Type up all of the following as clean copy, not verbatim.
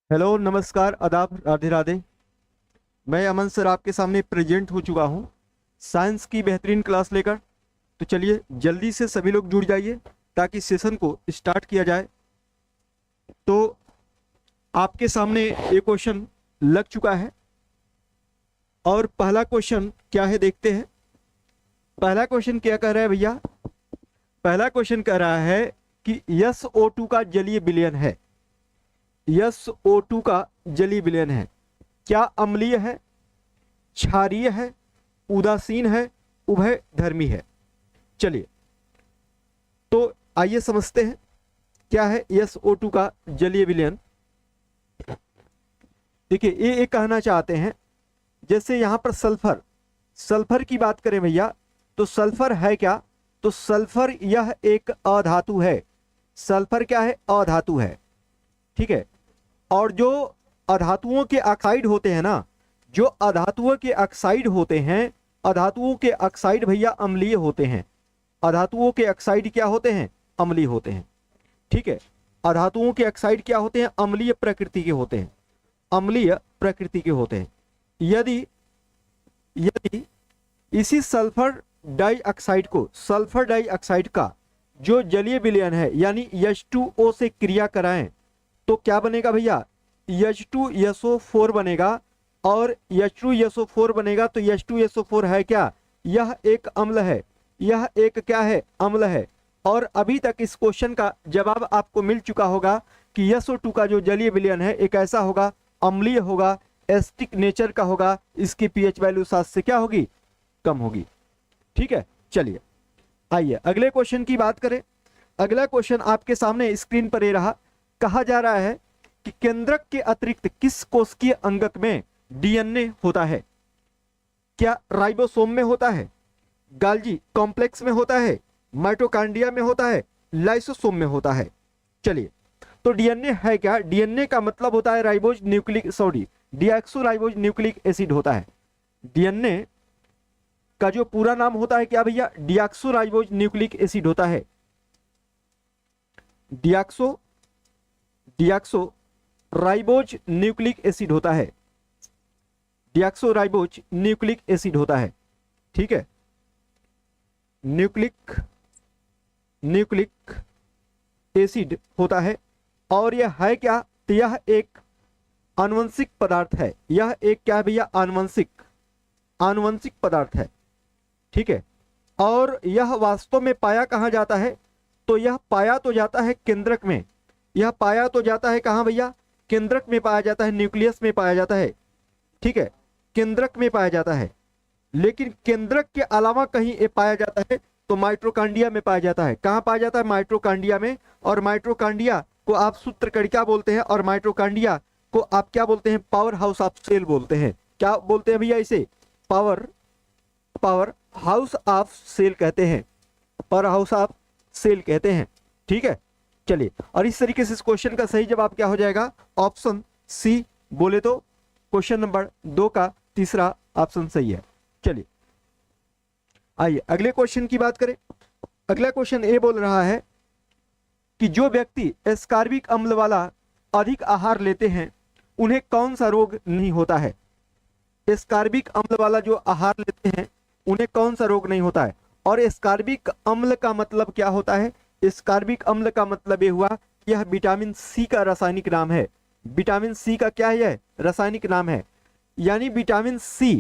Hello, नमस्कार, आदाब, राधे राधे। मैं अमन सर आपके सामने प्रेजेंट हो चुका हूँ साइंस की बेहतरीन क्लास लेकर। तो चलिए जल्दी से सभी लोग जुड़ जाइए ताकि सेशन को स्टार्ट किया जाए। तो आपके सामने ये क्वेश्चन लग चुका है और पहला क्वेश्चन क्या है देखते हैं। पहला क्वेश्चन क्या कह रहा है भैया? पहला क्वेश्चन कह रहा है कि SO2 का जलीय विलयन है। SO2 का जलीय विलयन है, क्या अम्लीय है, क्षारीय है, उदासीन है, उभय धर्मी है? चलिए तो आइए समझते हैं क्या है SO2 का जलीय विलयन। देखिए ये कहना चाहते हैं, जैसे यहां पर सल्फर की बात करें भैया, तो सल्फर है क्या? तो सल्फर यह एक अधातु है। सल्फर क्या है? अधातु है, ठीक है। और जो अधातुओं के ऑक्साइड होते हैं ना, जो अधातुओं के ऑक्साइड होते हैं, अधातुओं के ऑक्साइड भैया अम्लीय होते हैं। अधातुओं के ऑक्साइड क्या होते हैं? अम्लीय होते हैं, ठीक है। अधातुओं के ऑक्साइड क्या होते हैं? अम्लीय प्रकृति के होते हैं, अम्लीय प्रकृति के होते हैं। यदि यदि इसी सल्फर डाइऑक्साइड को, सल्फर डाइऑक्साइड का जो जलीय विलयन है यानी H2O से क्रिया कराएं तो क्या बनेगा भैया? H2SO4 बनेगा। और H2SO4 बनेगा तो H2SO4 है क्या? यह एक अम्ल है, यह एक क्या है? अम्ल है। और अभी तक इस क्वेश्चन का जवाब आपको मिल चुका होगा कि SO2 का जो जलीय विलयन है एक ऐसा होगा, अम्लीय होगा, एसिडिक नेचर का होगा, इसकी pH वैल्यू 7 से क्या होगी? कम होगी, ठीक है। चलिए आइए अगले क्वेश्चन की बात करें। अगला क्वेश्चन आपके सामने स्क्रीन पर ये रहा। कहा जा रहा है कि केंद्रक के अतिरिक्त किस कोशिकीय अंगक में DNA होता है? क्या राइबोसोम में होता है, गाल्जी कॉम्प्लेक्स में होता है, माइटोकांड्रिया में होता है, लाइसोसोम में होता है? चलिए तो DNA है क्या? DNA का मतलब होता है ribose nucleic deoxy ribose nucleic acid होता है। DNA का जो पूरा नाम होता है क्या भैया? डीऑक्सो राइबोज न्यूक्लिक एसिड होता है। डीऑक्सो राइबोज न्यूक्लिक एसिड होता है। डीऑक्सो राइबोज न्यूक्लिक एसिड होता है, ठीक है। न्यूक्लिक एसिड होता है। और यह है क्या? तो यह एक आनुवंशिक पदार्थ है। यह एक क्या है भैया? आनुवंशिक पदार्थ है, ठीक है। और यह वास्तव में पाया कहां जाता है? तो यह पाया तो जाता है केंद्रक में। यह पाया तो जाता है कहां भैया? केंद्रक में पाया जाता है, न्यूक्लियस में पाया जाता है, ठीक है। केंद्रक में पाया जाता है। लेकिन केंद्रक के अलावा कहीं ये पाया जाता है तो माइटोकांड्रिया में पाया जाता है। कहां पाया जाता है? माइटोकांड्रिया में। और माइटोकांड्रिया को आप सूत्रकणिका बोलते हैं, और माइटोकांड्रिया को आप क्या बोलते हैं? पावर हाउस ऑफ सेल बोलते हैं। क्या बोलते हैं भैया इसे? पावर हाउस ऑफ सेल कहते हैं, पावर हाउस ऑफ सेल कहते हैं, ठीक है। चलिए और इस तरीके से इस क्वेश्चन का सही जवाब क्या हो जाएगा? ऑप्शन सी बोले तो क्वेश्चन नंबर 2 का तीसरा ऑप्शन सही है। चलिए आइए अगले क्वेश्चन की बात करें। अगला क्वेश्चन ये बोल रहा है कि जो व्यक्ति एस्कॉर्बिक अम्ल वाला अधिक आहार लेते हैं उन्हें कौन सा रोग नहीं होता है? एस्कॉर्बिक अम्ल वाला जो आहार लेते हैं उन्हें कौन सा रोग नहीं होता है? और एस्कॉर्बिक अम्ल का मतलब क्या होता है? एस्कॉर्बिक अम्ल का मतलब ये हुआ कि यह विटामिन सी का रासायनिक नाम है। विटामिन सी का क्या है? यह रासायनिक नाम है। यानी विटामिन सी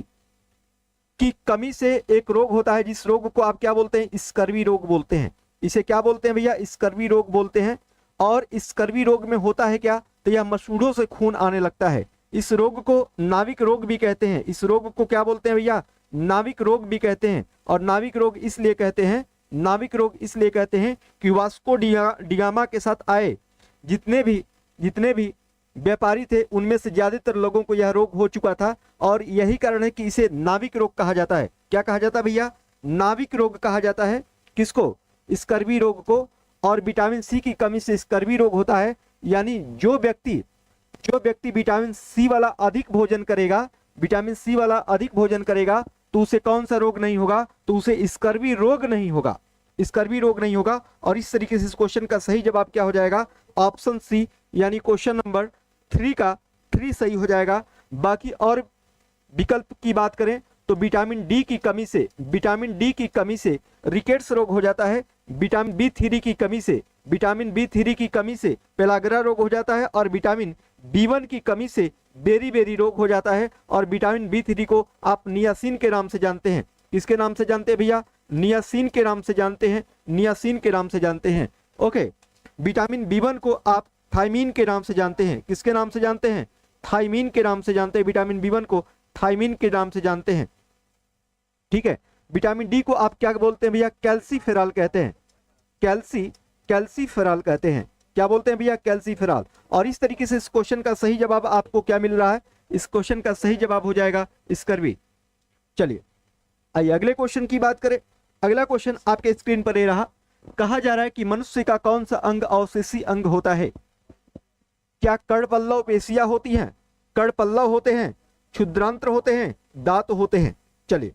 की कमी से एक रोग होता है जिस रोग को आप क्या बोलते हैं? स्कर्वी रोग बोलते हैं। इसे क्या बोलते हैं भैया? स्कर्वी रोग बोलते हैं। और स्कर्वी रोग में होता है क्या? तो यह मसूड़ों से खून आने लगता है। इस रोग को नाविक रोग भी कहते हैं। इस रोग को क्या बोलते हैं भैया? नाविक रोग भी कहते हैं। और नाविक रोग इसलिए कहते हैं, नाविक रोग इसलिए कहते हैं कि वास्को डिगामा के साथ आए जितने भी व्यापारी थे उनमें से ज्यादातर लोगों को यह रोग हो चुका था। और यही कारण है कि इसे नाविक रोग कहा जाता है। क्या कहा जाता है भैया? नाविक रोग कहा जाता है। किसको? स्कर्वी रोग को। और विटामिन सी की कमी से स्कर्वी रोग होता है। यानी जो व्यक्ति विटामिन सी वाला अधिक भोजन करेगा, विटामिन सी वाला अधिक भोजन करेगा तो उसे कौन सा रोग नहीं होगा? तो उसे स्कर्वी रोग नहीं होगा, स्कर्वी रोग नहीं होगा। और इस तरीके से इस क्वेश्चन का सही जवाब क्या हो जाएगा? ऑप्शन सी, यानी क्वेश्चन नंबर 3 का 3 सही हो जाएगा। बाकी और विकल्प की बात करें तो विटामिन डी की कमी से, विटामिन डी की कमी से रिकेट्स रोग हो जाता है, विटामिन बी3 की कमी से, विटामिन बी3 की कमी से पेलाग्रा रोग हो जाता है, और विटामिन बी1 की कमी से बेरी बेरी रोग हो जाता है। और विटामिन बी3 को आप नियासिन के नाम से जानते हैं। किसके नाम से जानते हैं भैया? नियासिन के नाम से जानते हैं, नियासिन के नाम से जानते हैं। ओके, विटामिन बी1 को आप थायमीन के नाम से जानते हैं। किसके नाम से जानते हैं? थायमीन के नाम से जानते हैं। विटामिन बी1 को थायमीन के नाम से जानते हैं, ठीक है। विटामिन डी को आप क्या बोलते हैं भैया? कैल्सीफेरॉल कहते हैं, कैल्सीफेरॉल कहते हैं। क्या बोलते हैं भैया? कैल्सीफेरॉल। और इस तरीके से इस क्वेश्चन का सही जवाब आपको क्या मिल रहा है? इस क्वेश्चन का सही जवाब हो जाएगा स्कर्वी। चलिए आइए अगले क्वेश्चन की बात करें। अगला क्वेश्चन आपके स्क्रीन पर ये रहा। कहा जा रहा है कि मनुष्य का कौन सा अंग अवशेषी अंग होता है? क्या कड़पल्लव पेशियां होती हैं, कड़पल्लव होते हैं, क्षुद्रांत्र होते हैं, दांत होते हैं? चलिए,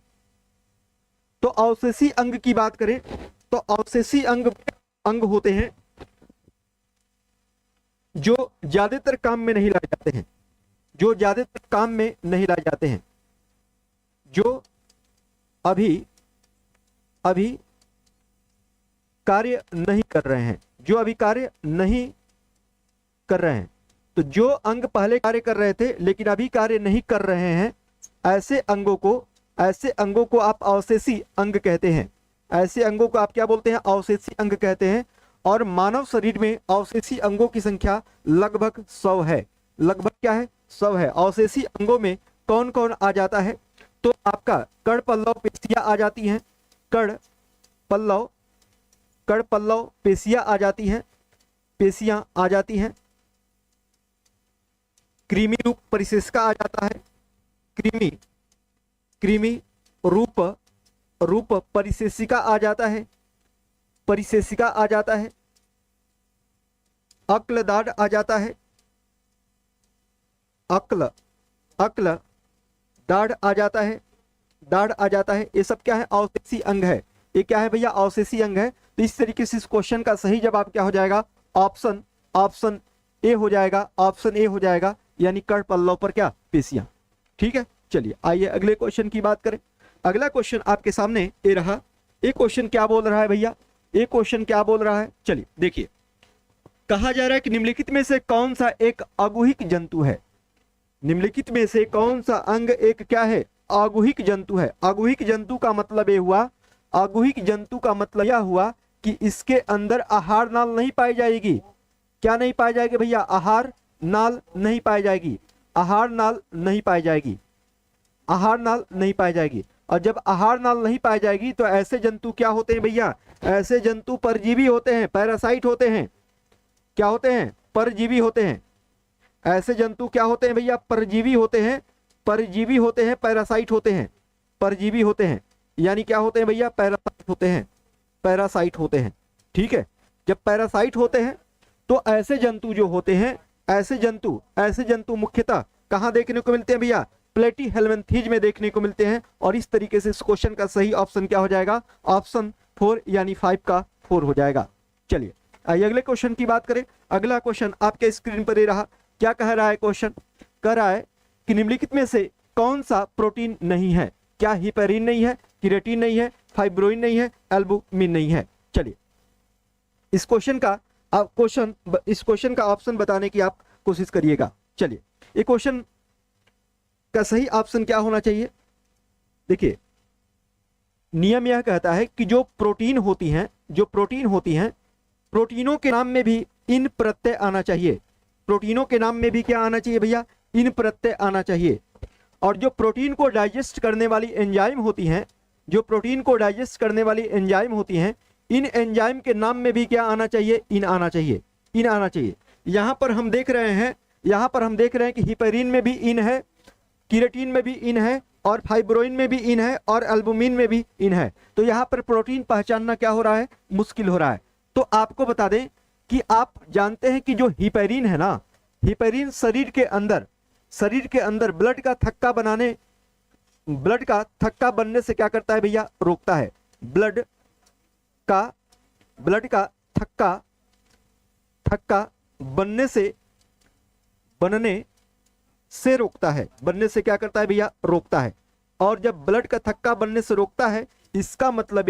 तो अवशेषी अंग की बात करें तो अवशेषी अंग होते हैं जो ज्यादातर काम में नहीं लाए जाते हैं, जो ज्यादातर काम में नहीं लाए जाते हैं, जो अभी कार्य नहीं कर रहे हैं, जो अभी कार्य नहीं कर रहे हैं। तो जो अंग पहले कार्य कर रहे थे लेकिन अभी कार्य नहीं कर रहे हैं, ऐसे अंगों को आप अवशेषी अंग कहते हैं। ऐसे अंगों को आप क्या बोलते हैं? अवशेषी अंग कहते हैं। और मानव शरीर में अवशेषी अंगों की संख्या लगभग 100 है। लगभग क्या है? 100 है। अवशेषी अंगों में कौन कौन आ जाता है? तो आपका कड़पल्लव पेशियां आ जाती हैं, कड़पल्लव पेशियां आ जाती हैं, पेशियां आ जाती हैं। कृमि रूप परिशेषिका आ जाता है, कृमि रूप परिशेषिका आ जाता है, परिशेषिका आ जाता है। अक्ल दाढ़ आ जाता है, अक्ल दाढ़ आ जाता है, दाढ़ आ जाता है। ये सब क्या है? अवशेषी अंग है। ये क्या है भैया? अवशेषी अंग है। तो इस तरीके से इस क्वेश्चन का सही जवाब क्या हो जाएगा? ऑप्शन ए हो जाएगा, ऑप्शन ए हो जाएगा, यानी कड़पल्लव पर क्या? पेशियां। ठीक है, चलिए आइए अगले क्वेश्चन की बात करें। अगला क्वेश्चन आपके सामने ये रहा। ये क्वेश्चन क्या बोल रहा है भैया? ये क्वेश्चन क्या बोल रहा है? चलिए देखिए, कहा जा रहा है कि निम्नलिखित में से कौन सा एक अगुहिक जंतु है? निम्नलिखित में से कौन सा अंग एक क्या है? अगुहिक जंतु है। अगुहिक जंतु का मतलब ये हुआ, अगुहिक जंतु का मतलब यह हुआ कि इसके अंदर आहार नाल नहीं पाई जाएगी। क्या नहीं पाई जाएगी भैया? आहार नाल नहीं पाई जाएगी, आहार नाल नहीं पाई जाएगी, आहार नाल नहीं पाई जाएगी। और जब आहार नाल नहीं पाई जाएगी तो ऐसे जंतु क्या होते हैं भैया? ऐसे जंतु परजीवी होते हैं, पैरासाइट होते हैं। क्या होते हैं? परजीवी होते हैं। ऐसे जंतु क्या होते हैं भैया? परजीवी होते हैं, परजीवी होते हैं, पैरासाइट होते हैं, परजीवी होते हैं। यानी क्या होते हैं भैया? पैरासाइट होते हैं, पैरासाइट होते हैं। ठीक है, जब पैरासाइट होते हैं तो ऐसे जंतु जो होते हैं, ऐसे जंतु मुख्यतः कहां देखने को मिलते हैं भैया? प्लेटीहेल्मिन्थीज में देखने को मिलते हैं। और इस तरीके से इस क्वेश्चन का सही ऑप्शन क्या हो जाएगा? ऑप्शन 4 यानी 5 का 4 हो जाएगा। चलिए आइए अगले क्वेश्चन की बात करें। अगला क्वेश्चन आपके स्क्रीन पर ये रहा। क्या कह रहा है क्वेश्चन? कह रहा है कि निम्नलिखित में से कौन सा प्रोटीन नहीं है? क्या हिपेरिन नहीं है, केराटिन नहीं है, फाइब्रोइन नहीं है, एल्बुमिन नहीं है? चलिए इस क्वेश्चन का ऑप्शन बताने की आप कोशिश करिएगा। चलिए, ये क्वेश्चन का सही ऑप्शन क्या होना चाहिए? देखिए, नियम यह कहता है कि जो प्रोटीन होती हैं, प्रोटीनों के नाम में भी इन प्रत्यय आना चाहिए। प्रोटीनों के नाम में भी क्या आना चाहिए भैया? इन प्रत्यय आना चाहिए। और जो प्रोटीन को डाइजेस्ट करने वाली एंजाइम होती हैं, जो प्रोटीन को डाइजेस्ट करने वाली एंजाइम होती हैं, इन एंजाइम के नाम में भी क्या आना चाहिए? इन आना चाहिए, इन आना चाहिए। यहाँ पर हम देख रहे हैं कि हिपेरिन में भी इन है, केराटिन में भी इन है, और फाइब्रोइन में भी इन है, और एल्बुमिन में भी इन है। तो यहाँ पर प्रोटीन पहचानना क्या हो रहा है? मुश्किल हो रहा है। तो आपको बता दें कि आप जानते हैं कि जो हिपेरिन है ना, हिपेरिन शरीर के अंदर ब्लड का थक्का बनने से क्या करता है भैया? रोकता है। ब्लड का थक्का बनने बनने से रोकता है। बनने से क्या करता है भैया? रोकता है। और जब ब्लड का थक्का बनने से रोकता है, इसका मतलब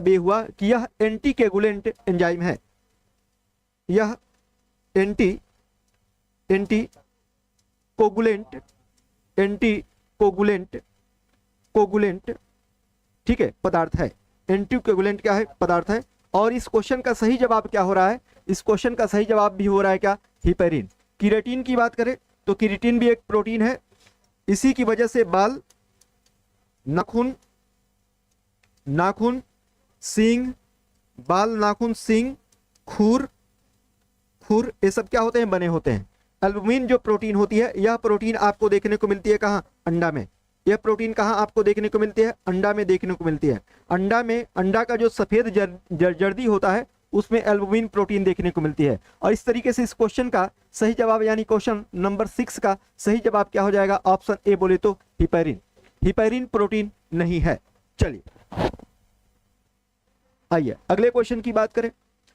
ये हुआ कि यह एंटीकोगुलेंट एंजाइम है। यह कोगुलेंट ठीक है पदार्थ है। एंटीकोगुलेंट क्या है? पदार्थ है। और इस क्वेश्चन का सही जवाब क्या हो रहा है? इस क्वेश्चन का सही जवाब भी हो रहा है क्या? हिपेरिन। कीरेटिन की बात करें तो कीरेटिन भी एक प्रोटीन है। इसी की वजह से बाल, नाखून, सींग, बाल, नाखून, सींग, खुर ये सब क्या होते हैं? बने होते हैं। एल्बुमिन जो प्रोटीन होती है, यह प्रोटीन आपको देखने को मिलती है कहाँ? अंडा में। यह प्रोटीन कहाँ आपको देखने को मिलती है? अंडा में देखने को मिलती है। अंडा में, अंडा का जो सफेद जर्दी होता है उसमें एल्बुमिन प्रोटीन देखने को मिलती है। और इस तरीके से इस क्वेश्चन का सही जवाब यानी क्वेश्चन नंबर 6 का सही जवाब क्या हो जाएगा? ऑप्शन ए बोले तो हिपेरिन। हिपेरिन प्रोटीन नहीं है। चलिए आइए अगले क्वेश्चन की बात करें।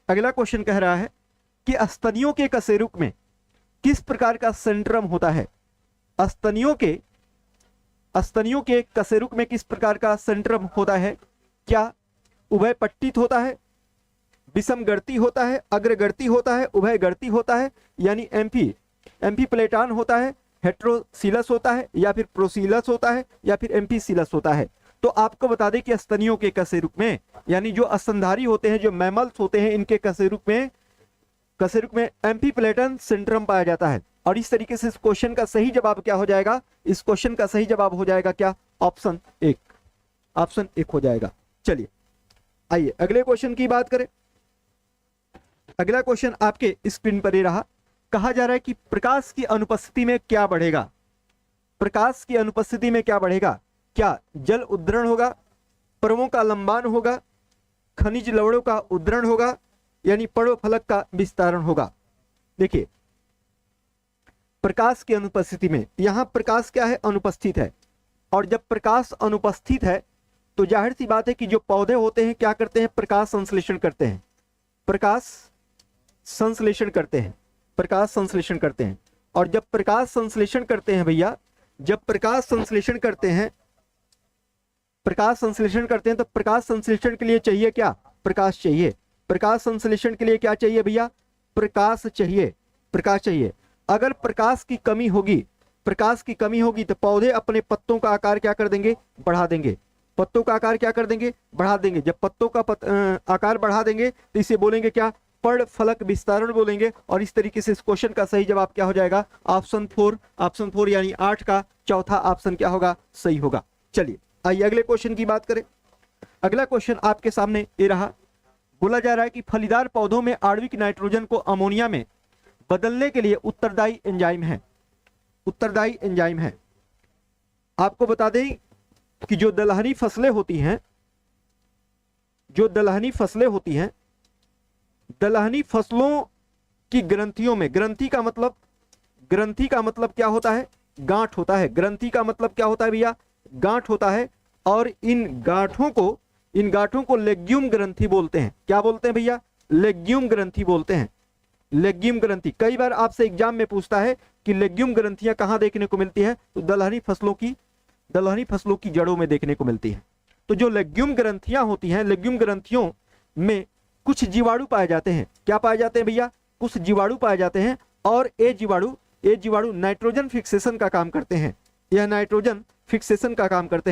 अगला क्वेश्चन कह रहा है कि स्तनियों के कशेरुक में किस प्रकार का सेंट्रम होता है? स्तनियों के कशेरुक में किस प्रकार का सेंट्रम होता है? क्या उभयपट्टित होता है, विषमगर्ती होता है, अग्रगर्ती होता है, उभयगर्ती होता है, यानी एम्फीप्लेटान होता है, हेट्रोसिलस होता है, या फिर प्रोसिलस होता है, या फिर एम्फीसिलस होता है? तो आपको बता दें कि स्तनियों के कशेरुक में, यानी जो स्तनधारी होते हैं, जो मैमल्स होते हैं, इनके कशेरुक में एम्फीप्लेटन सिंड्रोम पाया जाता है। और इस तरीके से इस क्वेश्चन का सही जवाब क्या हो जाएगा? इस क्वेश्चन का सही जवाब हो जाएगा क्या? ऑप्शन 1 हो जाएगा। चलिए आइए अगले क्वेश्चन की बात करें। अगला क्वेश्चन आपके स्क्रीन पर ही रहा। कहा जा रहा है कि प्रकाश की अनुपस्थिति में क्या बढ़ेगा? प्रकाश की अनुपस्थिति में क्या बढ़ेगा? क्या जल उद्धरण होगा, परमों का लंबान होगा, खनिज लवणों का उद्धरण होगा, यानी पर्णफलक का विस्तारण होगा? देखिए प्रकाश की अनुपस्थिति में, यहां प्रकाश क्या है? अनुपस्थित है। और जब प्रकाश अनुपस्थित है तो जाहिर सी बात है कि जो पौधे होते हैं क्या करते हैं? प्रकाश संश्लेषण करते हैं। प्रकाश संश्लेषण करते हैं। और जब प्रकाश संश्लेषण करते हैं भैया, जब प्रकाश संश्लेषण करते हैं तो प्रकाश संश्लेषण के लिए चाहिए क्या? प्रकाश चाहिए। प्रकाश संश्लेषण के लिए क्या चाहिए भैया? प्रकाश चाहिए। अगर प्रकाश की कमी होगी तो पौधे अपने पत्तों का आकार क्या कर देंगे? बढ़ा देंगे। पत्तों का आकार क्या कर देंगे? बढ़ा देंगे। जब पत्तों का आकार बढ़ा देंगे तो इसे बोलेंगे क्या? पर्णफलक विस्तारण बोलेंगे। और इस तरीके से इस क्वेश्चन का सही जवाब क्या हो जाएगा? ऑप्शन 4 यानी 8 का चौथा ऑप्शन क्या होगा? सही होगा। चलिए आइए अगले क्वेश्चन की बात करें। अगला क्वेश्चन आपके सामने ये रहा। बोला जा रहा है कि फलीदार पौधों में आणविक नाइट्रोजन को अमोनिया में बदलने के लिए उत्तरदायी एंजाइम है। आपको बता दें कि जो दलहनी फसलें होती हैं, दलहनी फसलों की ग्रंथियों में, ग्रंथि का मतलब क्या होता है? गांठ होता है। ग्रंथि का मतलब क्या होता है भैया? गांठ होता है। और इन गांठों को लेग्यूम ग्रंथि बोलते हैं। क्या बोलते हैं भैया? लेग्यूम ग्रंथि बोलते हैं। लेग्यूम ग्रंथि कई बार आपसे एग्जाम में पूछता है कि लेग्यूम ग्रंथियां कहां देखने को मिलती है? तो दलहनी फसलों की जड़ों में देखने को मिलती है। तो जो लेग्यूम ग्रंथियां होती हैं, लेग्यूम ग्रंथियों में कुछ जीवाणु पाए जाते हैं। क्या पाए जाते हैं भैया? कुछ जीवाणु पाए जाते हैं। और ये जीवाणु नाइट्रोजन फिक्सेशन का काम करते हैं। यह नाइट्रोजन फिक्सेशन का काम करते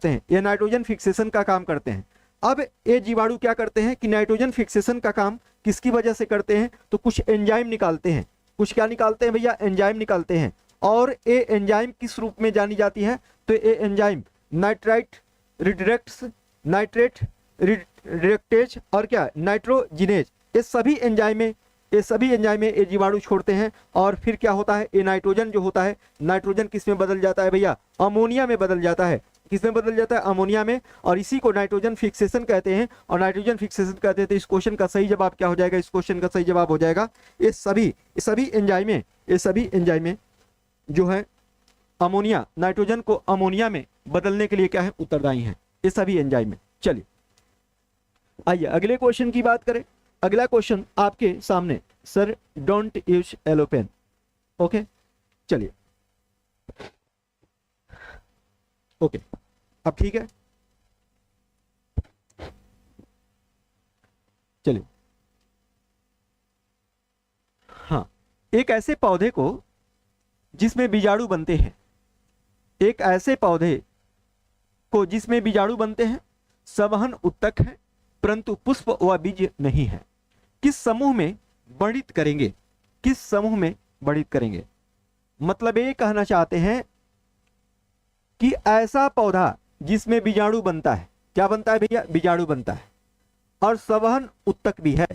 हैं। यह नाइट्रोजन फिक्सेशन का काम करते हैं। अब ये जीवाणु क्या करते हैं कि नाइट्रोजन फिक्सेशन का काम किसकी वजह से करते हैं? तो कुछ एंजाइम निकालते हैं। कुछ क्या निकालते हैं भैया? एंजाइम निकालते हैं। और ये एंजाइम किस रूप में जानी जाती है? तो ये एंजाइम नाइट्रेट रिडक्टेज और क्या? नाइट्रोजिनेज। ये सभी एंजाइम में ये जीवाणु छोड़ते हैं। और फिर क्या होता है? ये नाइट्रोजन जो होता है, नाइट्रोजन किस में बदल जाता है भैया? अमोनिया में बदल जाता है। किसमें बदल जाता है? अमोनिया में। और इसी को नाइट्रोजन फिक्सेशन कहते हैं। और नाइट्रोजन फिक्सेशन कहते हैं। तो इस क्वेश्चन का सही जवाब क्या हो जाएगा? इस क्वेश्चन का सही जवाब हो जाएगा ये सभी एंजाइमें जो है अमोनिया, नाइट्रोजन को अमोनिया में बदलने के लिए क्या है? उत्तरदायी हैं ये सभी एंजाइम। चलिए आइए अगले क्वेश्चन की बात करें। अगला क्वेश्चन आपके सामने sir don't use yellow pen. Okay चलिए, ओके अब ठीक है। चलिए, हाँ, एक ऐसे पौधे को जिसमें बीजाणु बनते हैं, एक ऐसे पौधे को जिसमें बीजाणु बनते हैं, संवहन उत्तक है परंतु पुष्प व बीज नहीं है, किस समूह में वर्णित करेंगे? किस समूह में वर्णित करेंगे? मतलब ये कहना चाहते हैं कि ऐसा पौधा जिसमें बीजाणु बनता है, क्या बनता है भैया? बीजाणु बनता है, और संवहन उत्तक भी है,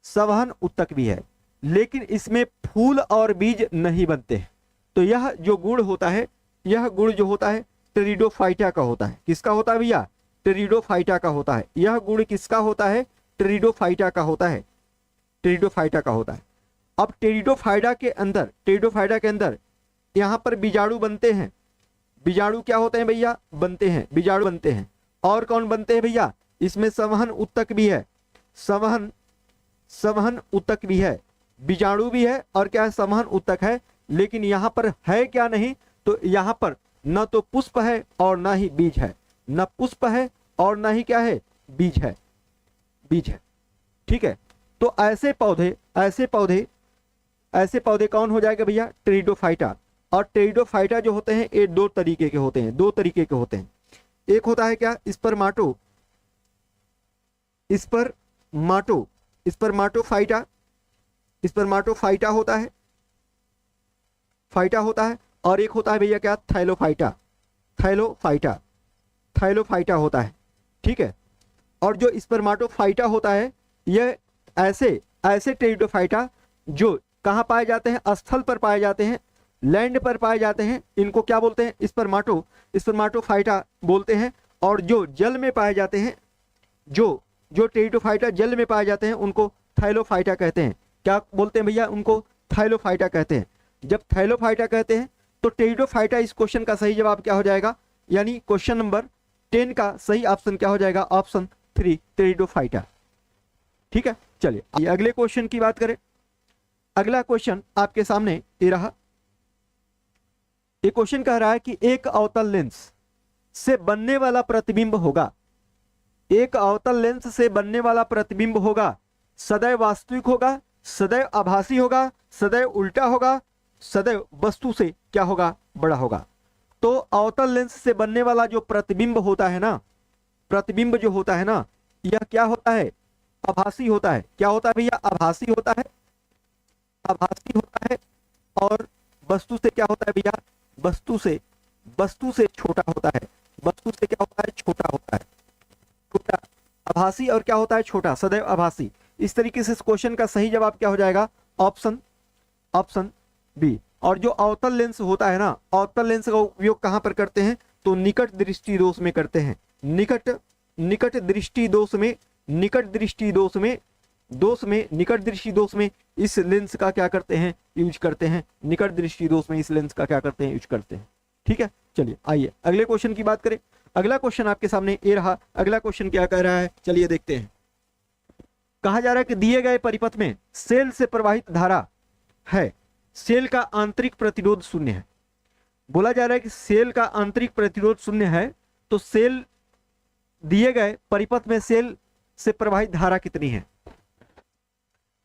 संवहन उत्तक भी है, लेकिन इसमें फूल और बीज नहीं बनते हैं। तो यह जो गुण होता है, यह गुण जो होता है टेरिडोफाइटा का होता है। किसका होता है भैया? टेरिडोफाइटा का होता है। यह गुण किसका होता है? टेरिडोफाइटा का होता है, टेरिडोफाइटा का होता है। अब टेरिडोफाइटा के अंदर, टेरिडोफाइटा के अंदर यहाँ पर बीजाणु बनते हैं। बीजाणु क्या होते हैं भैया? बनते हैं, बीजाणु बनते हैं। और कौन बनते हैं भैया? इसमें संवहन उत्तक भी है, संवहन उत्तक भी है, बीजाणु भी है, और क्या है? संवहन उत्तक है। लेकिन यहाँ पर है क्या? नहीं, तो यहाँ पर न तो पुष्प है और ना ही बीज है, न पुष्प है और ना ही क्या है? बीज है, बीज है। ठीक है, तो ऐसे पौधे, ऐसे पौधे, ऐसे पौधे कौन हो जाएगा भैया? टेरिडोफाइटा। और टेरिडोफाइटा जो होते हैं ये दो तरीके के होते हैं, दो तरीके के होते हैं। एक होता है क्या? स्पर्माटो, स्पर्माटो, स्पर्माटोफाइटा, स्पर्माटोफाइटा होता है, फाइटा होता है। और एक होता है भैया क्या? थाइलोफाइटा, थाइलोफाइटा, थाइलोफाइटा होता है। ठीक है, और जो स्पर्माटोफाइटा होता है यह ऐसे ऐसे टेरिडोफाइटा जो कहाँ पाए जाते हैं? स्थल पर पाए जाते हैं, लैंड पर पाए जाते हैं, इनको क्या बोलते हैं? स्पर्माटो, स्पर्माटोफाइटा बोलते हैं। और जो जल में पाए जाते हैं, जो जो टेरिडोफाइटा जल में पाए जाते हैं उनको थाइलोफाइटा कहते हैं। क्या बोलते हैं भैया? उनको थाइलोफाइटा कहते हैं। जब थाइलोफाइटा कहते हैं तो टेरिडोफाइटा, इस क्वेश्चन का सही जवाब क्या हो जाएगा? यानी क्वेश्चन नंबर 10 का सही ऑप्शन क्या हो जाएगा? Option 3 pteridophyta. ठीक है, चलिए अगले क्वेश्चन की बात करें। अगला क्वेश्चन आपके सामने ये रहा। ये क्वेश्चन कह रहा है कि एक अवतल लेंस से बनने वाला प्रतिबिंब होगा, एक अवतल लेंस से बनने वाला प्रतिबिंब होगा, सदैव वास्तविक होगा, सदैव आभासी होगा, सदैव उल्टा होगा, सदैव वस्तु से क्या होगा? बड़ा होगा। तो अवतल लेंस से बनने वाला जो प्रतिबिंब होता है ना, प्रतिबिंब जो होता है ना, यह क्या होता है? आभासी होता है। क्या होता है भैया? आभासी होता है, आभासी होता है। और वस्तु से क्या होता है भैया? वस्तु से छोटा होता है, वस्तु से क्या होता है? छोटा होता है, छोटा, आभासी और क्या होता है? छोटा, सदैव आभासी। इस तरीके से इस क्वेश्चन का सही जवाब क्या हो जाएगा? Option B. और जो अवतल लेंस होता है ना, अवतल लेंस का उपयोग कहां पर करते हैं? तो निकट दृष्टि दोष में करते हैं, निकट दृष्टि दोष में, निकट दृष्टि दोष में, निकट दृष्टि दोष में इस लेंस का क्या करते हैं? यूज करते हैं। निकट दृष्टि दोष में इस लेंस का क्या करते हैं? यूज करते हैं। ठीक है, चलिए आइए अगले क्वेश्चन की बात करें। अगला क्वेश्चन आपके सामने ये रहा। अगला क्वेश्चन क्या कह रहा है? चलिए देखते हैं। कहा जा रहा है कि दिए गए परिपथ में सेल से प्रवाहित धारा है, सेल का आंतरिक प्रतिरोध शून्य है। बोला जा रहा है कि सेल का आंतरिक प्रतिरोध शून्य है, तो सेल, दिए गए परिपथ में सेल से प्रवाहित धारा कितनी है?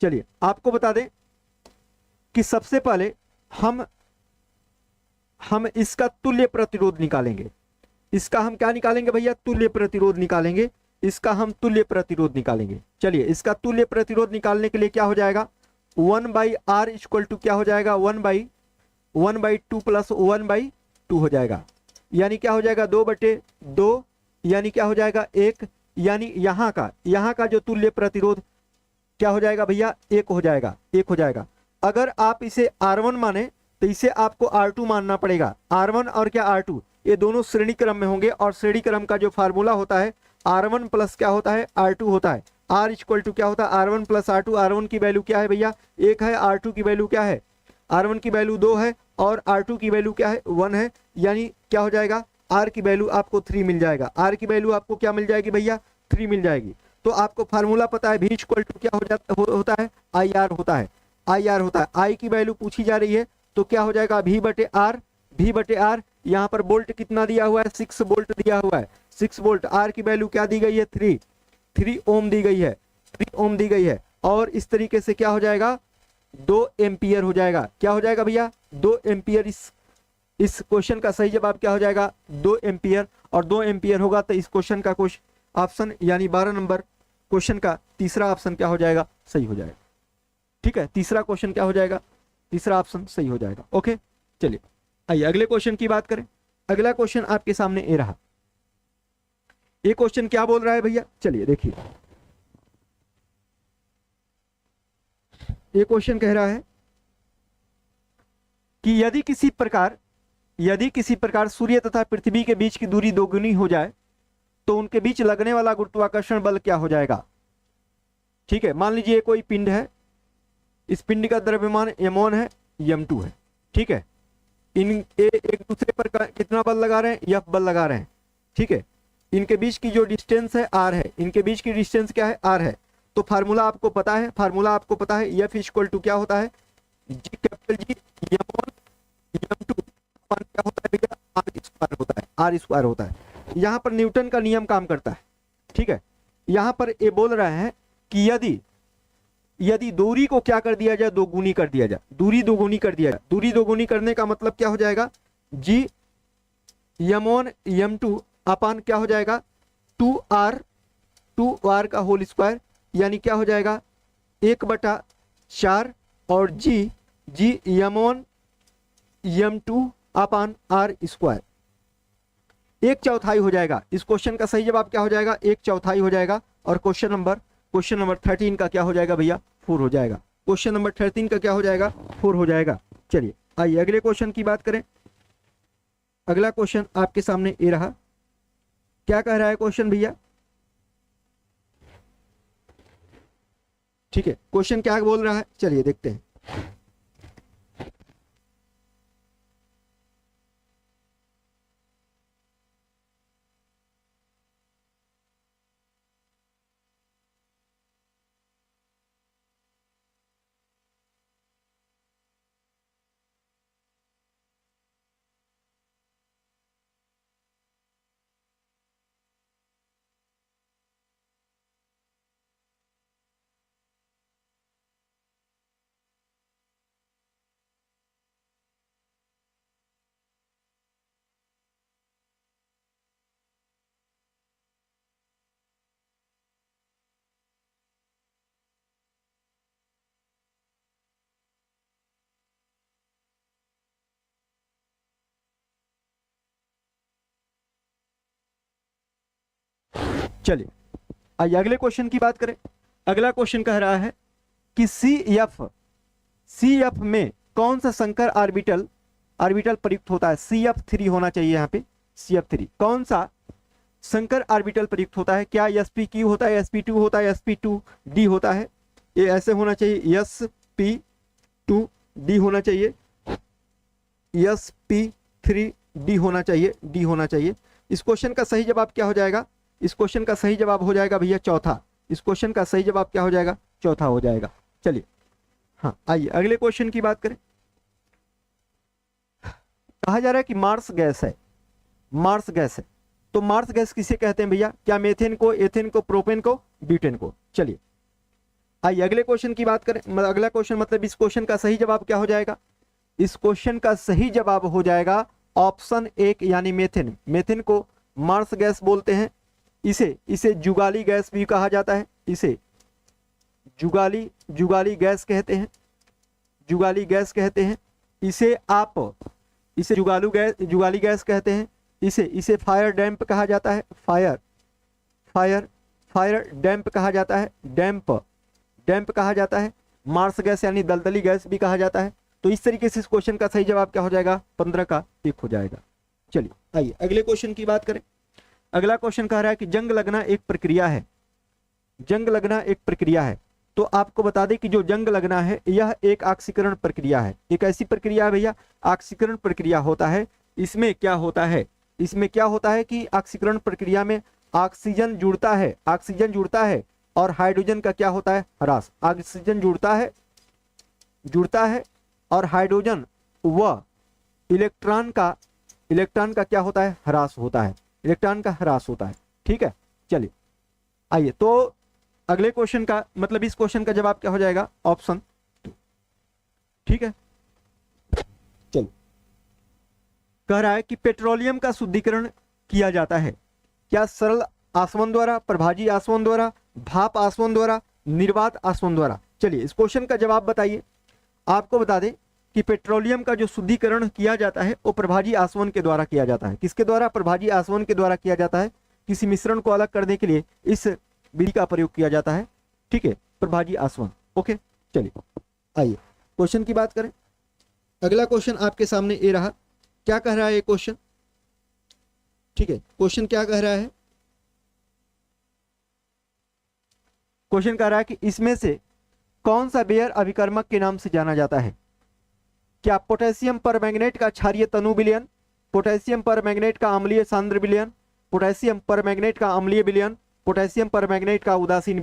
चलिए आपको बता दें कि सबसे पहले हम इसका तुल्य प्रतिरोध निकालेंगे। इसका हम क्या निकालेंगे भैया? तुल्य प्रतिरोध निकालेंगे। इसका हम तुल्य प्रतिरोध निकालेंगे। चलिए इसका तुल्य प्रतिरोध निकालने के लिए क्या हो जाएगा? 1/r इक्वल टू क्या हो जाएगा? 1/2 प्लस 1/2 हो जाएगा। यानी क्या हो जाएगा? 2/2, यानी क्या हो जाएगा? 1। यानी यहाँ का जो तुल्य प्रतिरोध क्या हो जाएगा भैया? 1 हो जाएगा, 1 हो जाएगा। अगर आप इसे R1 माने तो इसे आपको R2 मानना पड़ेगा। R1 और क्या R2 ये दोनों श्रेणी क्रम में होंगे, और श्रेणी क्रम का जो फार्मूला होता है R1 प्लस क्या होता है? R2 होता है। R इक्वल टू क्या होता है? R1 plus R2। R1 की वैल्यू क्या है भैया? 1 है। R2 की वैल्यू क्या है? R1 की वैल्यू 2 है और R2 की वैल्यू क्या है? 1 है। यानी क्या हो जाएगा? R की वैल्यू आपको 3 मिल जाएगा। R की वैल्यू आपको क्या मिल जाएगी भैया? 3 मिल जाएगी। तो आपको फार्मूला पता है, V इक्वल टू क्या होता है, IR होता है, IR होता है। I की वैल्यू पूछी जा रही है तो क्या हो जाएगा, V बटे आर, V बटे आर। यहाँ पर बोल्ट कितना दिया हुआ है, 6 बोल्ट दिया हुआ है, 6 बोल्ट। R की वैल्यू क्या दी गई है, 3 ओम दी गई है, 3 ओम दी गई है। और इस तरीके से क्या हो जाएगा, 2 एम्पियर हो जाएगा। क्या हो जाएगा भैया, 2 एम्पियर। इस क्वेश्चन का सही जवाब क्या हो जाएगा, 2 एम्पियर। और 2 एम्पियर होगा तो इस क्वेश्चन का ऑप्शन यानी 12 नंबर क्वेश्चन का तीसरा ऑप्शन क्या हो जाएगा, सही हो जाएगा। ठीक है, तीसरा क्वेश्चन क्या हो जाएगा, तीसरा ऑप्शन सही हो जाएगा। ओके, चलिए आइए अगले क्वेश्चन की बात करें। अगला क्वेश्चन आपके सामने ये रहा। ये क्वेश्चन क्या बोल रहा है भैया, चलिए देखिए। ये क्वेश्चन कह रहा है कि यदि किसी प्रकार सूर्य तथा पृथ्वी के बीच की दूरी दोगुनी हो जाए तो उनके बीच लगने वाला गुरुत्वाकर्षण बल क्या हो जाएगा। ठीक है, मान लीजिए कोई पिंड है, इस पिंड का द्रव्यमान m1 है, m2 है। ठीक है, एक दूसरे पर कितना बल लगा रहे हैं, F बल लगा रहे हैं। ठीक है, इनके बीच की जो डिस्टेंस है r है, इनके बीच की डिस्टेंस क्या है, r है। तो फार्मूला आपको पता है, F इक्वल टू क्या होता है, G capital G m1 m2 क्या होता है भैया, r स्क्वायर होता है। यहाँ पर न्यूटन का नियम काम करता है। ठीक है, यहाँ पर ये बोल रहे हैं कि यदि दूरी को क्या कर दिया जाए, दोगुनी कर दिया जाए, दूरी दोगुनी कर दिया जाए। दूरी दोगुनी करने का मतलब क्या हो जाएगा, G m1 m2 अपान क्या हो जाएगा, 2r का होल स्क्वायर, यानी क्या हो जाएगा 1/4 और G m1 m2 अपान r स्क्वायर, 1/4 हो जाएगा। इस क्वेश्चन का सही जवाब क्या हो जाएगा, 1/4 हो जाएगा। और क्वेश्चन नंबर 13 का क्या हो जाएगा भैया, 4 हो जाएगा। क्वेश्चन नंबर 13 का क्या हो जाएगा, 4 हो जाएगा। चलिए आइए अगले क्वेश्चन की बात करें। अगला क्वेश्चन आपके सामने ये रहा। क्या कह रहा है क्वेश्चन भैया, ठीक है, क्वेश्चन क्या बोल रहा है, चलिए देखते हैं। चलिए आइए अगले क्वेश्चन की बात करें। अगला क्वेश्चन कह रहा है कि CF में कौन सा संकर ऑर्बिटल प्रयुक्त होता है। CF3 होना चाहिए यहाँ पे, CF3 कौन सा संकर ऑर्बिटल प्रयुक्त होता है। क्या sp3 होता है, sp2 होता है, sp2d होता है। ये ऐसे होना चाहिए, sp2d होना चाहिए, sp3d होना चाहिए, d होना चाहिए। इस क्वेश्चन का सही जवाब क्या हो जाएगा, इस क्वेश्चन का सही जवाब हो जाएगा भैया चौथा। इस क्वेश्चन का सही जवाब क्या हो जाएगा, चौथा हो जाएगा। चलिए हाँ आइए अगले क्वेश्चन की बात करें। कहा जा रहा है कि मार्स गैस है, मार्स गैस है, तो मार्स गैस किसे कहते हैं भैया, क्या मेथेन को, एथेन को, प्रोपेन को, ब्यूटेन को। चलिए आइए अगले क्वेश्चन की बात करें। अगला क्वेश्चन मतलब इस क्वेश्चन का सही जवाब क्या हो जाएगा, इस क्वेश्चन का सही जवाब हो जाएगा ऑप्शन 1 यानी मेथेन। मेथेन को मार्स गैस बोलते हैं। इसे जुगाली गैस भी कहा जाता है, इसे जुगाली गैस कहते हैं, जुगाली गैस कहते हैं। इसे जुगाली गैस कहते हैं। इसे फायर डैम्प कहा जाता है, फायर डैम्प कहा जाता है, डैम्प कहा जाता है। मार्स गैस यानी दलदली गैस भी कहा जाता है। तो इस तरीके से इस क्वेश्चन का सही जवाब क्या हो जाएगा, 15 का 1 हो जाएगा। चलिए आइए अगले क्वेश्चन की बात करें। अगला क्वेश्चन कह रहा है कि जंग लगना एक प्रक्रिया है, जंग लगना एक प्रक्रिया है। तो आपको बता दें कि जो जंग लगना है यह एक ऑक्सीकरण प्रक्रिया है। एक ऐसी प्रक्रिया है भैया, ऑक्सीकरण प्रक्रिया होता है। इसमें क्या होता है, इसमें क्या होता है कि ऑक्सीकरण प्रक्रिया में ऑक्सीजन जुड़ता है और हाइड्रोजन का क्या होता है, ह्रास। ऑक्सीजन जुड़ता है और हाइड्रोजन व इलेक्ट्रॉन का क्या होता है, ह्रास होता है, इलेक्ट्रॉन का ह्रास होता है। ठीक है, चलिए आइए, तो अगले क्वेश्चन का मतलब इस क्वेश्चन का जवाब क्या हो जाएगा, ऑप्शन 2। ठीक है, चलिए, कह रहा है कि पेट्रोलियम का शुद्धिकरण किया जाता है क्या, सरल आसवन द्वारा, प्रभाजी आसवन द्वारा, भाप आसवन द्वारा, निर्वात आसवन द्वारा। चलिए इस क्वेश्चन का जवाब बताइए। आपको बता दें कि पेट्रोलियम का जो शुद्धिकरण किया जाता है वो प्रभाजी आसवन के द्वारा किया जाता है। किसके द्वारा, प्रभाजी आसवन के द्वारा किया जाता है। किसी मिश्रण को अलग करने के लिए इस विधि का प्रयोग किया जाता है। ठीक है, प्रभाजी आसवन। ओके, चलिए आइए क्वेश्चन की बात करें। अगला क्वेश्चन आपके सामने ये रहा। क्या कह रहा है ये क्वेश्चन, ठीक है, क्वेश्चन क्या कह रहा है, क्वेश्चन कह रहा है कि इसमें से कौन सा बेयर अभिकर्मक के नाम से जाना जाता है। क्या पोटेशियम परमैंगनेट का क्षारीय तनु विलयन, पोटेशियम परमैंगनेट का अम्लीय सांद्र विलयन, पोटेशियम परमैंगनेट का अम्लीय विलयन, पोटेशियम परमैंगनेट का उदासीन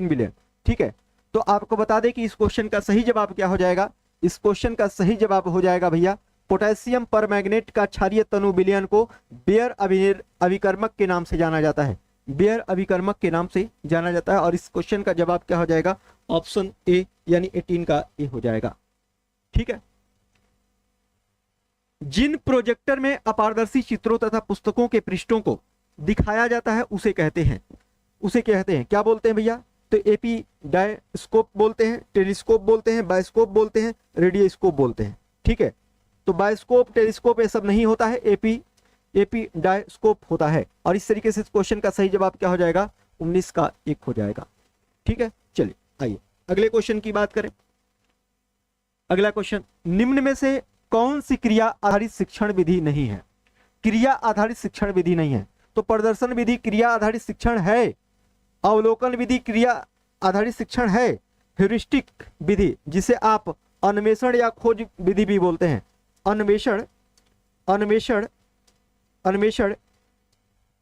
विलयन। ठीक है, तो आपको बता दें कि इस क्वेश्चन का सही जवाब क्या हो जाएगा। इस क्वेश्चन का सही जवाब हो जाएगा भैया, पोटेशियम परमैंगनेट का क्षारीय तनु विलयन को बेयर अभिकर्मक के नाम से जाना जाता है, बेयर अभिकर्मक के नाम से जाना जाता है। और इस क्वेश्चन का जवाब क्या हो जाएगा, ऑप्शन ए यानी 18 का ए हो जाएगा। ठीक है, जिन प्रोजेक्टर में अपारदर्शी चित्रों तथा पुस्तकों के पृष्ठों को दिखाया जाता है उसे कहते हैं क्या बोलते हैं भैया, तो एपी डायस्कोप बोलते हैं, टेलीस्कोप बोलते हैं, बायोस्कोप बोलते हैं, रेडियोस्कोप बोलते हैं। ठीक है, तो बायोस्कोप टेलीस्कोप ये सब नहीं होता है, एपी डायस्कोप होता है। और इस तरीके से इस क्वेश्चन का सही जवाब क्या हो जाएगा, 19 का 1 हो जाएगा। ठीक है, चलिए आइए अगले क्वेश्चन की बात करें। अगला क्वेश्चन, निम्न में से कौन सी क्रिया आधारित शिक्षण विधि नहीं है, क्रिया आधारित शिक्षण विधि नहीं है। तो प्रदर्शन विधि क्रिया आधारित शिक्षण है, अवलोकन विधि क्रिया आधारित शिक्षण है, ह्यूरिस्टिक विधि जिसे आप अन्वेषण या खोज विधि भी बोलते हैं, अन्वेषण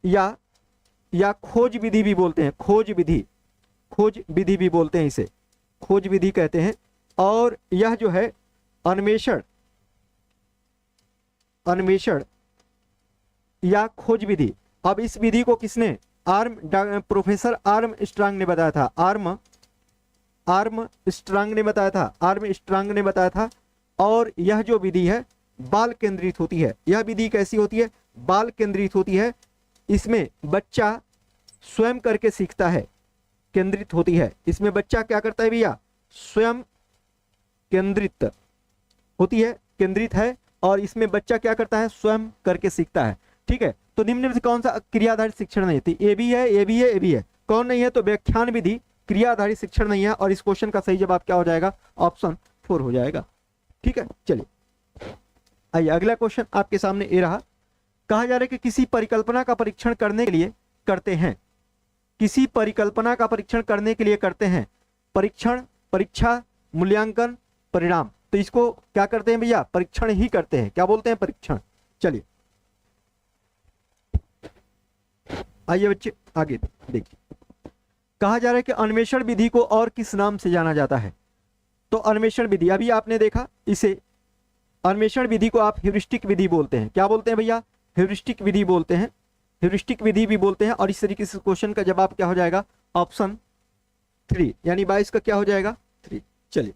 या खोज विधि भी बोलते हैं, खोज विधि भी बोलते हैं, इसे खोज विधि कहते हैं। और यह जो है अन्वेषण या खोज विधि, अब इस विधि को किसने, प्रोफेसर आर्म स्ट्रांग ने बताया था, आर्म स्ट्रांग ने बताया था। और यह जो विधि है बाल केंद्रित होती है, यह विधि कैसी होती है, बाल केंद्रित होती है। इसमें बच्चा स्वयं करके सीखता है, केंद्रित होती है। इसमें बच्चा क्या करता है भैया, स्वयं केंद्रित होती है, केंद्रित है। और इसमें बच्चा क्या करता है, स्वयं करके सीखता है। ठीक है, तो निम्न में से कौन सा क्रिया आधारित शिक्षण नहीं थी, ए भी है, कौन नहीं है, तो व्याख्यान विधि क्रिया आधारित शिक्षण नहीं है। और इस क्वेश्चन का सही जवाब क्या हो जाएगा, ऑप्शन 4 हो जाएगा। ठीक है, चलिए आइए अगला क्वेश्चन आपके सामने ये रहा। कहा जा रहा है कि किसी परिकल्पना का परीक्षण करने के लिए करते हैं, किसी परिकल्पना का परीक्षण करने के लिए करते हैं परीक्षण, परीक्षा, मूल्यांकन, परिणाम। तो इसको क्या करते हैं भैया, परीक्षण ही करते हैं, क्या बोलते हैं, परीक्षण। चलिए आइए बच्चे आगे देखिए। कहा जा रहा है कि अन्वेषण विधि को और किस नाम से जाना जाता है। तो अन्वेषण विधि अभी आपने देखा, इसे अन्वेषण विधि को आप ह्यूरिस्टिक विधि बोलते हैं, क्या बोलते हैं भैया, ह्यूरिस्टिक विधि बोलते हैं, ह्यूरिस्टिक विधि भी बोलते हैं। और इस तरीके से क्वेश्चन का जवाब क्या हो जाएगा, ऑप्शन 3 यानी 22 का क्या हो जाएगा, 3। चलिए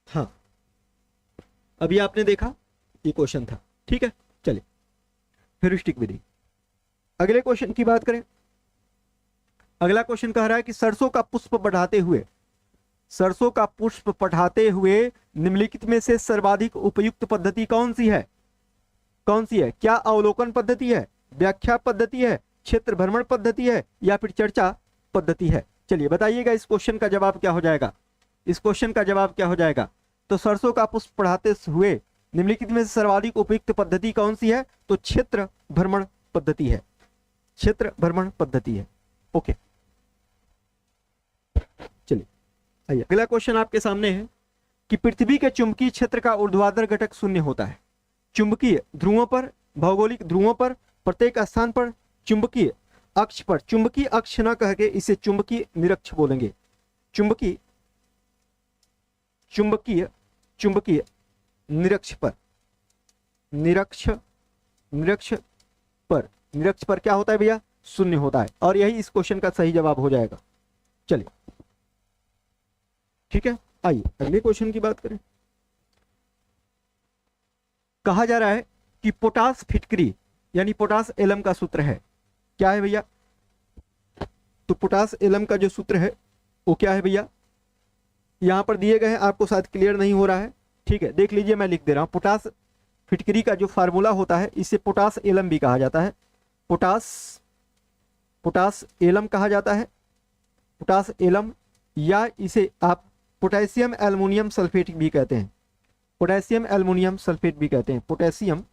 हाँ, अभी आपने देखा ये क्वेश्चन था। ठीक है, चलिए ह्यूरिस्टिक विधि। अगले क्वेश्चन की बात करें। अगला क्वेश्चन कह रहा है कि सरसों का पुष्प बढ़ाते हुए निम्नलिखित में से सर्वाधिक उपयुक्त पद्धति कौन सी है, क्या अवलोकन पद्धति है, व्याख्या पद्धति है, क्षेत्र भ्रमण पद्धति है, या फिर चर्चा पद्धति है। चलिए बताइएगा इस क्वेश्चन का जवाब क्या हो जाएगा, इस क्वेश्चन का जवाब क्या हो जाएगा। तो सरसों का पुष्प बढ़ाते हुए निम्नलिखित में से सर्वाधिक उपयुक्त पद्धति कौन सी है, तो क्षेत्र भ्रमण पद्धति है, क्षेत्र भ्रमण पद्धति है। ओके, चलिए आइए अगला क्वेश्चन आपके सामने है कि पृथ्वी के चुंबकीय क्षेत्र का ऊर्ध्वाधर घटक 0 होता है। चुंबकीय ध्रुवों पर, भौगोलिक ध्रुवों पर प्रत्येक स्थान पर चुंबकीय अक्ष पर, चुंबकीय अक्ष ना कह के इसे चुंबकीय निरक्ष बोलेंगे, चुंबकीय चुंबकीय चुंबकीय निरक्ष पर, निरक्ष निरक्ष पर, निरक्ष पर क्या होता है भैया, शून्य होता है, और यही इस क्वेश्चन का सही जवाब हो जाएगा। चलिए ठीक है, आइए अगले क्वेश्चन की बात करें। कहा जा रहा है कि पोटास फिटकरी यानी पोटास एलम का सूत्र है, क्या है भैया, तो पोटास एलम का जो सूत्र है वो क्या है भैया, यहां पर दिए गए हैं, आपको शायद क्लियर नहीं हो रहा है, ठीक है देख लीजिए, मैं लिख दे रहा हूं। पोटास फिटकरी का जो फार्मूला होता है इसे पोटास एलम भी कहा जाता है, पोटास एलम कहा जाता है, पोटास एलम, या इसे आप पोटेशियम एल्युमिनियम सल्फेट भी कहते हैं, पोटेशियम एल्युमिनियम सल्फेट भी कहते हैं, पोटेशियम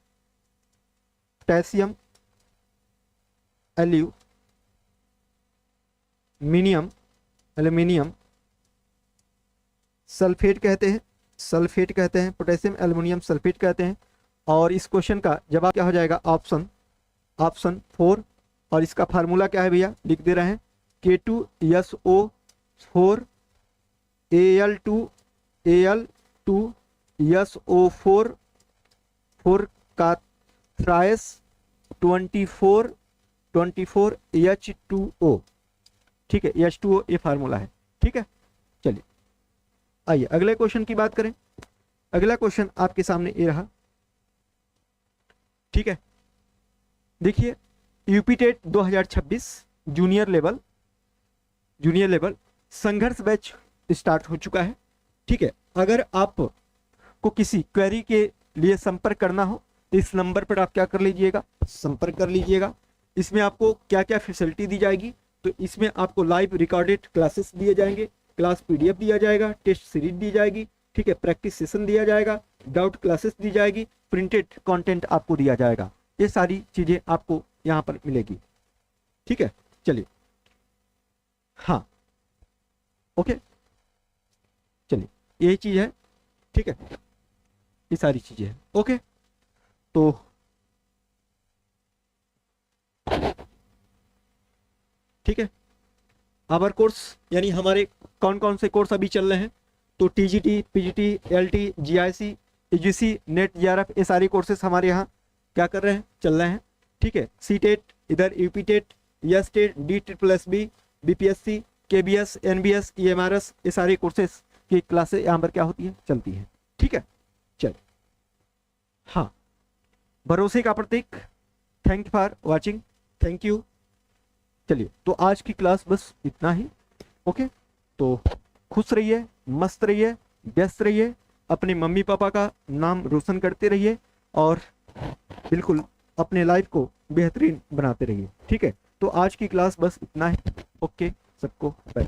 एल्युमिनियम सल्फेट कहते हैं, सल्फेट कहते हैं, पोटेशियम एल्युमिनियम सल्फेट कहते हैं। और इस क्वेश्चन का जवाब क्या हो जाएगा, ऑप्शन 4, और इसका फार्मूला क्या है भैया, लिख दे रहे हैं K2SO4 Al2SO4 का थ्राइस 24 H2O, ठीक है, H2O ये फार्मूला है, ठीक है। चलिए आइए अगले क्वेश्चन की बात करें। अगला क्वेश्चन आपके सामने ये रहा, ठीक है, देखिए यूपी टेट 2026 जूनियर लेवल संघर्ष बैच स्टार्ट हो चुका है, ठीक है। अगर आप को किसी क्वेरी के लिए संपर्क करना हो तो इस नंबर पर आप क्या कर लीजिएगा, संपर्क कर लीजिएगा। इसमें आपको क्या क्या फैसिलिटी दी जाएगी, तो इसमें आपको लाइव रिकॉर्डेड क्लासेस दिए जाएंगे, क्लास पीडीएफ दिया जाएगा, टेस्ट सीरीज दी जाएगी, ठीक है, प्रैक्टिस सेशन दिया जाएगा, डाउट क्लासेस दी जाएगी, प्रिंटेड कंटेंट आपको दिया जाएगा, ये सारी चीजें आपको यहाँ पर मिलेगी, ठीक है। चलिए हाँ ओके, चलिए यही चीज है, ठीक है, ये सारी चीजें हैं, ओके। तो ठीक है, आवर कोर्स यानी हमारे कौन कौन से कोर्स अभी चल रहे हैं, तो TGT, PGT, LT, GIC, EGC, net, GRF, ये सारे कोर्सेस हमारे यहाँ क्या कर रहे हैं, चल रहे हैं, ठीक है। सी टेट, इधर UP TET, S TET, DSSB, BPSC, KBS, NBS, EMRS, ये सारे कोर्सेस की क्लासेस यहाँ पर क्या होती है, चलती है, ठीक है। चलिए हाँ, भरोसे का प्रतीक, thank you for watching, thank you. चलिए तो आज की क्लास बस इतना ही, ओके। तो खुश रहिए, मस्त रहिए, व्यस्त रहिए, अपने मम्मी पापा का नाम रोशन करते रहिए, और बिल्कुल अपने लाइफ को बेहतरीन बनाते रहिए, ठीक है। तो आज की क्लास बस इतना ही, ओके, सबको बाय।